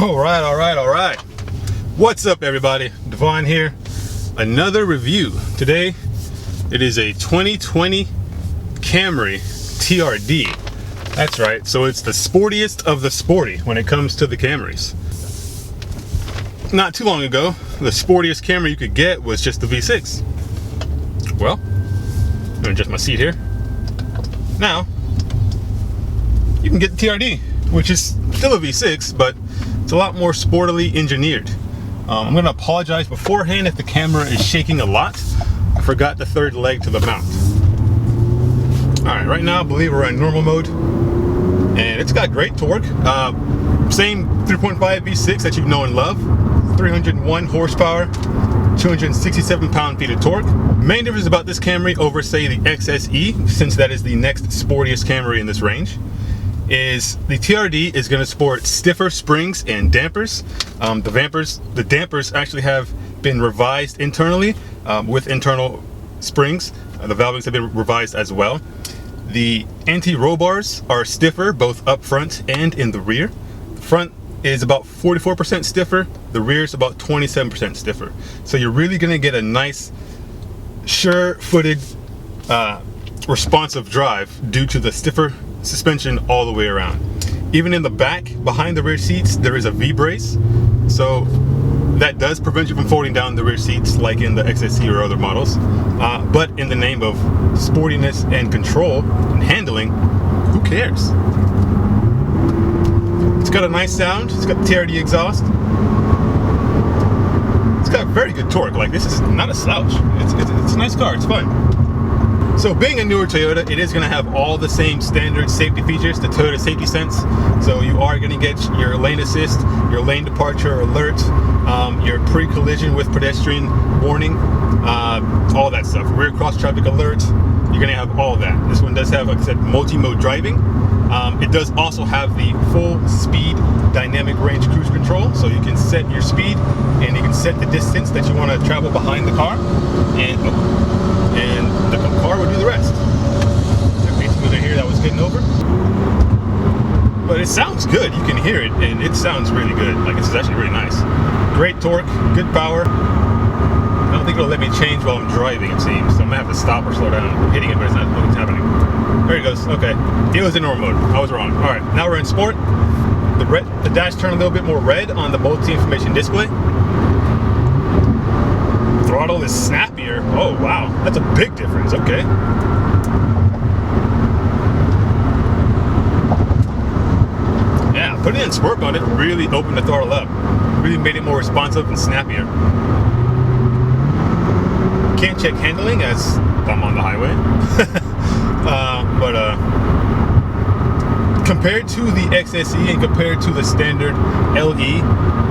All right. What's up, everybody? Devon here. Another review. Today, it is a 2020 Camry TRD. That's right. So it's the sportiest of the sporty when it comes to the Camrys. Not too long ago, the sportiest Camry you could get was just the V6. Well, I'm gonna adjust my seat here. Now, you can get the TRD, which is still a V6, but it's a lot more sportily engineered. I'm gonna apologize beforehand if the camera is shaking a lot. I forgot the third leg to the mount. All right, right now I believe we're in normal mode, and it's got great torque. Same 3.5 V6 that you know and love. 301 horsepower, 267 pound-feet of torque. Main difference about this Camry over, say, the XSE, since that is the next sportiest Camry in this range, is the TRD is going to sport stiffer springs and dampers. The dampers actually have been revised internally with internal springs. The valvings have been revised as well. The anti-roll bars are stiffer both up front and in the rear. The front is about 44% stiffer, the rear is about 27% stiffer. So you're really going to get a nice, sure-footed, responsive drive due to the stiffer suspension all the way around. Even in the back, behind the rear seats, there is a V-brace. So that does prevent you from folding down the rear seats like in the XSE or other models. But in the name of sportiness and control and handling, who cares? It's got a nice sound. It's got the TRD exhaust. It's got very good torque. Like, this is not a slouch. It's a nice car. It's fun. So being a newer Toyota, it is going to have all the same standard safety features, the Toyota Safety Sense. So you are going to get your lane assist, your lane departure alert, your pre-collision with pedestrian warning, all that stuff. Rear cross traffic alert. You're going to have all that. This one does have, like I said, multi-mode driving. It does also have the full speed dynamic range cruise control, so you can set your speed and you can set the distance that you want to travel behind the car, and the car will do the rest. There's a smoother here that was getting over, but it sounds good. You can hear it, and it sounds really good. Like, this is actually really nice. Great torque, good power. I don't think it'll let me change while I'm driving, it seems. So I'm gonna have to stop or slow down. I'm hitting it, but it's not what's happening. There it goes. Okay, it was in normal mode. I was wrong. All right, now we're in sport. The dash turned a little bit more red on the multi-information display. Throttle is snappier. Oh wow, that's a big difference. Okay. Yeah, putting it in sport mode, it really opened the throttle up. Really made it more responsive and snappier. Can't check handling as I'm on the highway. but compared to the XSE and compared to the standard LE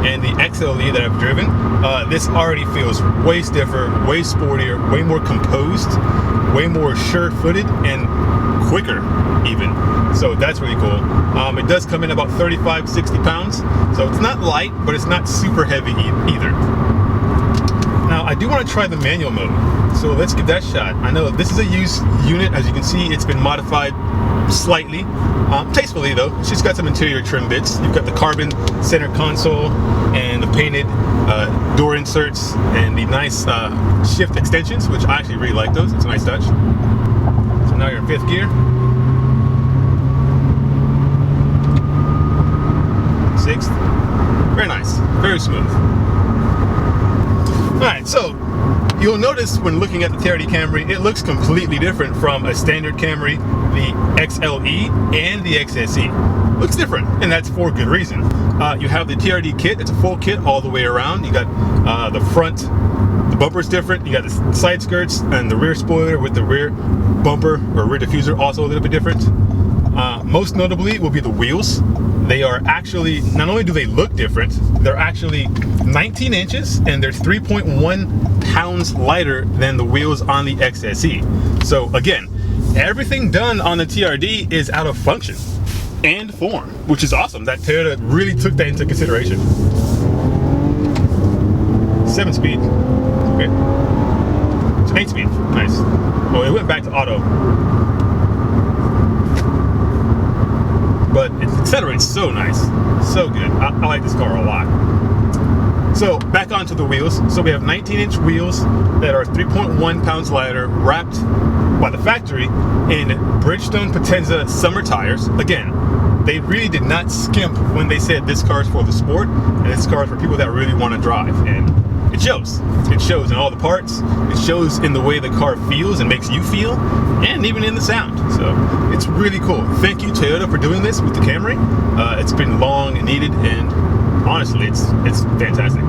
and the XLE that I've driven, this already feels way stiffer, way sportier, way more composed, way more sure-footed, and quicker even. So that's really cool. It does come in about 35-60 pounds, so it's not light, but it's not super heavy either. Now, I do want to try the manual mode, so let's give that a shot. I know this is a used unit. As you can see, it's been modified slightly, tastefully though. It's just got some interior trim bits. You've got the carbon center console and the painted door inserts and the nice shift extensions, which I actually really like those. It's a nice touch. So now you're in 5th gear. 6th. Very nice. Very smooth. Alright, so you'll notice when looking at the TRD Camry, it looks completely different from a standard Camry, the XLE, and the XSE. Looks different, and that's for good reason. You have the TRD kit. It's a full kit all the way around. You got the front, the bumper's different. You got the side skirts and the rear spoiler with the rear bumper or rear diffuser also a little bit different. Most notably will be the wheels. They are actually, not only do they look different, they're actually 19 inches and they're 3.1 pounds lighter than the wheels on the XSE. So again, everything done on the TRD is out of function and form, which is awesome. That Toyota really took that into consideration. 7-speed, okay. It's 8-speed, nice. Oh, it went back to auto. but it accelerates so nice, so good. I like this car a lot. So back onto the wheels. So we have 19-inch wheels that are 3.1 pounds lighter, wrapped by the factory in Bridgestone Potenza summer tires. Again, they really did not skimp when they said this car is for the sport and this car is for people that really want to drive. And it shows. It shows in all the parts. It shows in the way the car feels and makes you feel, and even in the sound. So it's really cool. Thank you, Toyota, for doing this with the Camry. It's been long and needed, and honestly, it's fantastic.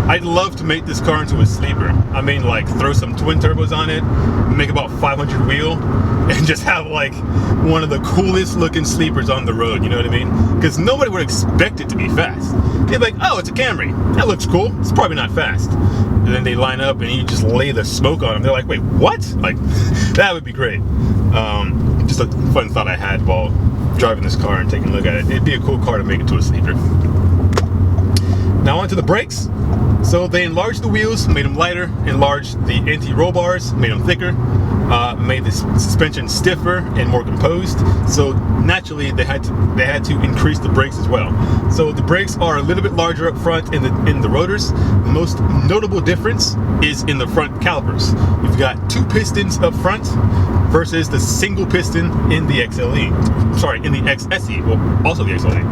I'd love to make this car into a sleeper. I mean, like, throw some twin turbos on it, make about 500 wheel, and just have like one of the coolest looking sleepers on the road, you know what I mean? Because nobody would expect it to be fast. They'd be like, oh, it's a Camry. That looks cool. It's probably not fast. And then they line up and you just lay the smoke on them. They're like, wait, what? Like, that would be great. Just a fun thought I had while driving this car and taking a look at it. It'd be a cool car to make it to a sleeper. Now onto the brakes. So they enlarged the wheels, made them lighter, enlarged the anti-roll bars, made them thicker, made the suspension stiffer and more composed. So naturally they had to increase the brakes as well. So the brakes are a little bit larger up front in the rotors. The most notable difference is in the front calipers. You've got 2 pistons up front versus the single piston in the XLE. Sorry, in the XSE, well, also the XLE.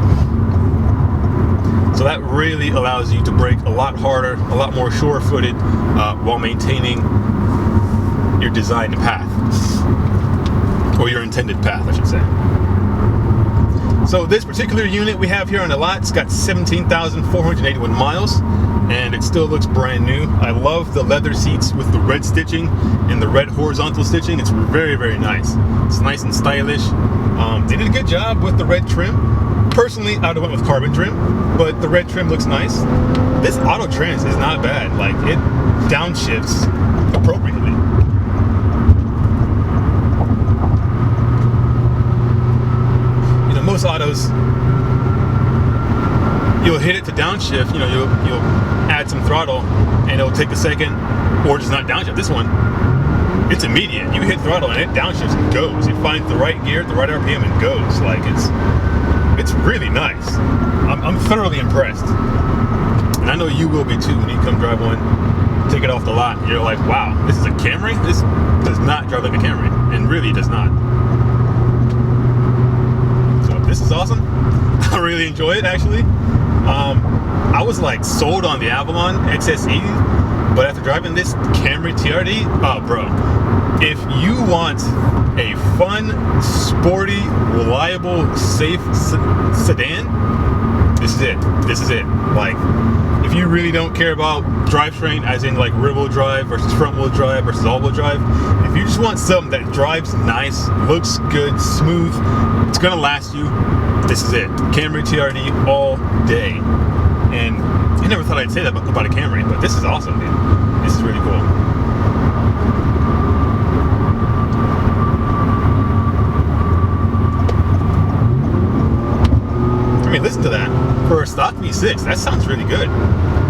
So that really allows you to brake a lot harder, a lot more sure-footed, while maintaining your designed path, or your intended path, I should say. So this particular unit we have here on the lot, it's got 17,481 miles, and it still looks brand new. I love the leather seats with the red stitching and the red horizontal stitching. It's very, very nice. It's nice and stylish. They did a good job with the red trim. Personally, I'd have went with carbon trim, but the red trim looks nice. This auto trans is not bad. Like, it downshifts appropriately. You know, most autos, you'll hit it to downshift. You know, you'll add some throttle, and it'll take a second, or just not downshift. This one, it's immediate. You hit throttle, and it downshifts and goes. It finds the right gear at the right RPM and goes. Like, it's really nice. I'm thoroughly impressed. And I know you will be too when you come drive one, take it off the lot, and you're like, wow, this is a Camry? This does not drive like a Camry. And really it does not. So this is awesome. I really enjoy it, actually. I was like sold on the Avalon XS80, but after driving this Camry TRD, oh bro, if you want a fun, sporty, reliable, safe sedan, this is it. This is it. Like, if you really don't care about drivetrain, as in like rear wheel drive versus front wheel drive versus all wheel drive, if you just want something that drives nice, looks good, smooth, it's gonna last you, this is it. Camry TRD all day. And I never thought I'd say that about a Camry, but this is awesome, dude. This is really cool. I mean, listen to that. For a stock V6, that sounds really good.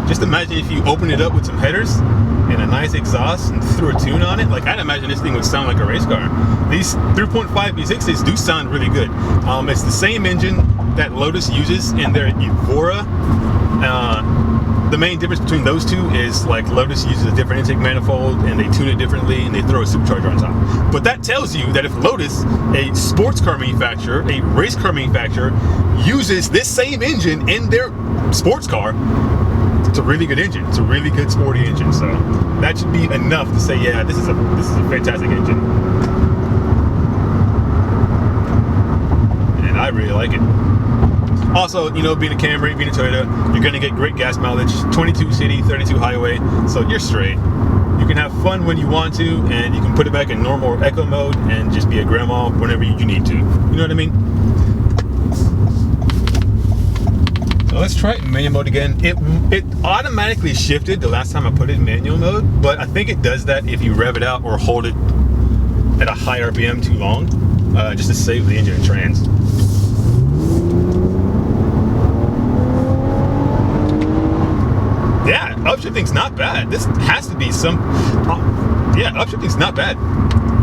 Just imagine if you open it up with some headers and a nice exhaust and threw a tune on it. Like, I'd imagine this thing would sound like a race car. These 3.5 V6s do sound really good. It's the same engine that Lotus uses in their Evora. The main difference between those two is, like, Lotus uses a different intake manifold and they tune it differently and they throw a supercharger on top. But that tells you that if Lotus, a sports car manufacturer, a race car manufacturer, uses this same engine in their sports car, it's a really good engine. It's a really good sporty engine. So that should be enough to say, yeah, this is a fantastic engine. And I really like it. Also, you know, being a Camry, being a Toyota, you're going to get great gas mileage, 22 city, 32 highway, so you're straight. You can have fun when you want to, and you can put it back in normal or eco mode and just be a grandma whenever you need to. You know what I mean? So let's try it in manual mode again. It automatically shifted the last time I put it in manual mode, but I think it does that if you rev it out or hold it at a high RPM too long, just to save the engine and trans. Yeah, upshifting's not bad. This has to be some... Yeah, upshifting's not bad.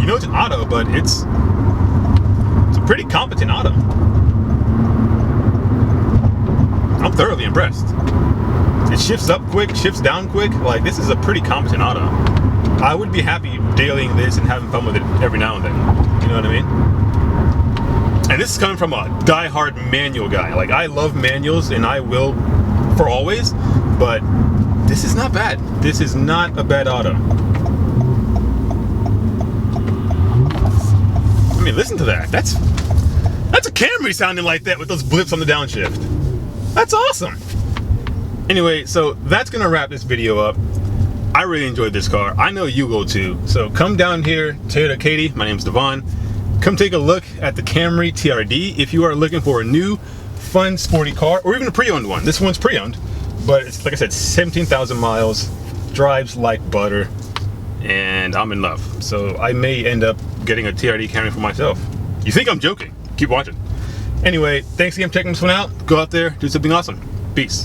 You know it's an auto, but it's a pretty competent auto. I'm thoroughly impressed. It shifts up quick, shifts down quick. Like, this is a pretty competent auto. I would be happy dailying this and having fun with it every now and then. You know what I mean? And this is coming from a die-hard manual guy. Like, I love manuals and I will for always, but this is not bad. This is not a bad auto. I mean, listen to that. That's a Camry sounding like that with those blips on the downshift. That's awesome. Anyway, so that's gonna wrap this video up. I really enjoyed this car. I know you will too. So come down here, Toyota Katy. My name's Devon. Come take a look at the Camry TRD if you are looking for a new, fun, sporty car, or even a pre-owned one. This one's pre-owned, but it's, like I said, 17,000 miles, drives like butter, and I'm in love. So I may end up getting a TRD Camry for myself. You think I'm joking? Keep watching. Anyway, thanks again for checking this one out. Go out there, do something awesome. Peace.